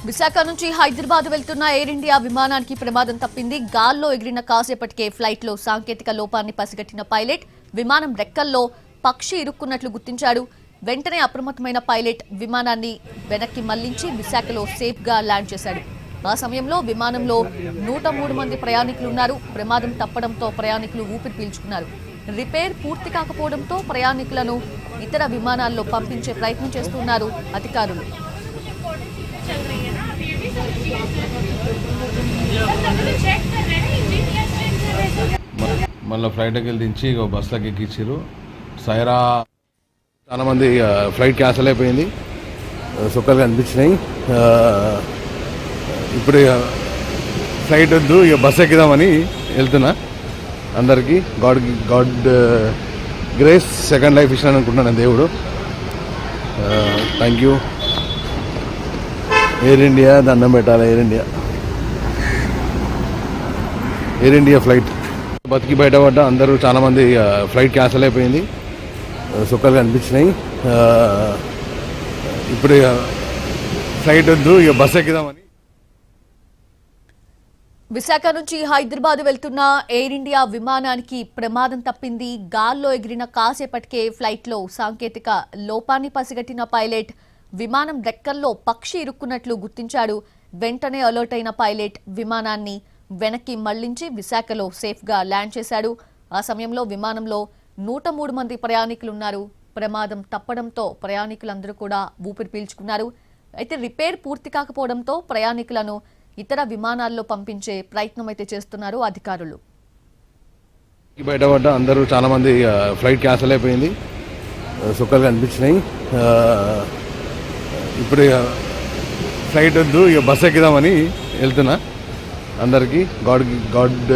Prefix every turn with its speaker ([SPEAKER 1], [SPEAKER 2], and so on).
[SPEAKER 1] విశాఖ నుంచి హైదరాబాద్ వెళ్తున్న air India విమానానికి ప్రమాదం తప్పింది. గాల్లో ఎగిరిన కాసేపటికే ఫ్లైట్ లో సాంకేతిక లోపాన్ని పసిగట్టిన పైలట్ విమానం రెక్కల్లో పక్షి ఇరుక్కున్నట్లు గుర్తించాడు. వెంటనే అప్రమత్తమైన పైలట్ విమానాన్ని వెనక్కి మళ్లించి విశాఖలో సేఫ్ గా ల్యాండ్ చేశాడు. ఆ సమయంలో విమానంలో 103 మంది ప్రయాణికులు ఉన్నారు. ప్రమాదం తప్పడంతో ప్రయాణికులు ఊపిరి పీల్చుకున్నారు. రిపేర్ పూర్తి కాకపోవడంతో ప్రయాణికులను ఇతర విమానాల్లో పంపించే ప్రయత్నం చేస్తున్నారు అధికారులు.
[SPEAKER 2] మళ్ళీ ఫ్లైట్కి వెళ్ళి దించి బస్సులోకి ఎక్కించారు. సైరా చాలా మంది ఫ్లైట్ క్యాన్సిల్ అయిపోయింది. సుఖాలు కనిపించినాయి. ఇప్పుడు ఫ్లైట్ వద్దు, ఇక బస్సు ఎక్కుదామని వెళ్తున్నా. అందరికీ గాడ్ గ్రేస్ సెకండ్ లైఫ్ ఇచ్చాను అనుకుంటున్నాను దేవుడు. Thank you air India. దండం పెట్టాలి ఎయిర్ ఇండియా ఫ్లైట్ బతికి బయటపడ్డ అందరూ చాలామంది ఫ్లైట్ క్యాన్సిల్ అయిపోయింది. సుఖాలు కనిపించినాయి. ఇప్పుడు ఫ్లైట్ వద్దు, ఇక బస్సు ఎక్కుదామని.
[SPEAKER 1] విశాఖ నుంచి హైదరాబాద్ వెళ్తున్న ఎయిర్ ఇండియా విమానానికి ప్రమాదం తప్పింది. గాల్లో ఎగిరిన కాసేపటికే ఫ్లైట్ లో సాంకేతిక లోపాన్ని పసిగట్టిన పైలట్ విమానం రెక్కల్లో పక్షి ఇరుక్కున్నట్లు గుర్తించాడు. వెంటనే అలర్ట్ అయిన పైలట్ విమానాన్ని వెనక్కి మళ్లించి విశాఖలో సేఫ్ గా ల్యాండ్ చేశాడు. ఆ సమయంలో విమానంలో 103 మంది ప్రయాణికులు ఉన్నారు. ప్రమాదం తప్పడంతో ప్రయాణికులందరూ కూడా ఊపిరి పీల్చుకున్నారు. అయితే రిపేర్ పూర్తి కాకపోవడంతో ప్రయాణికులను ఇతర విమానాల్లో పంపించే ప్రయత్నం అయితే చేస్తున్నారు అధికారులు.
[SPEAKER 2] బయటపడ్డ అందరూ చాలా మంది ఫ్లైట్ క్యాన్సిల్ అయిపోయింది. సుఖాలు కనిపించినాయి. ఇప్పుడు ఫ్లైట్ వద్దు, ఇక బస్సు ఎక్కుదామని వెళ్తున్నా. అందరికీ గాడ్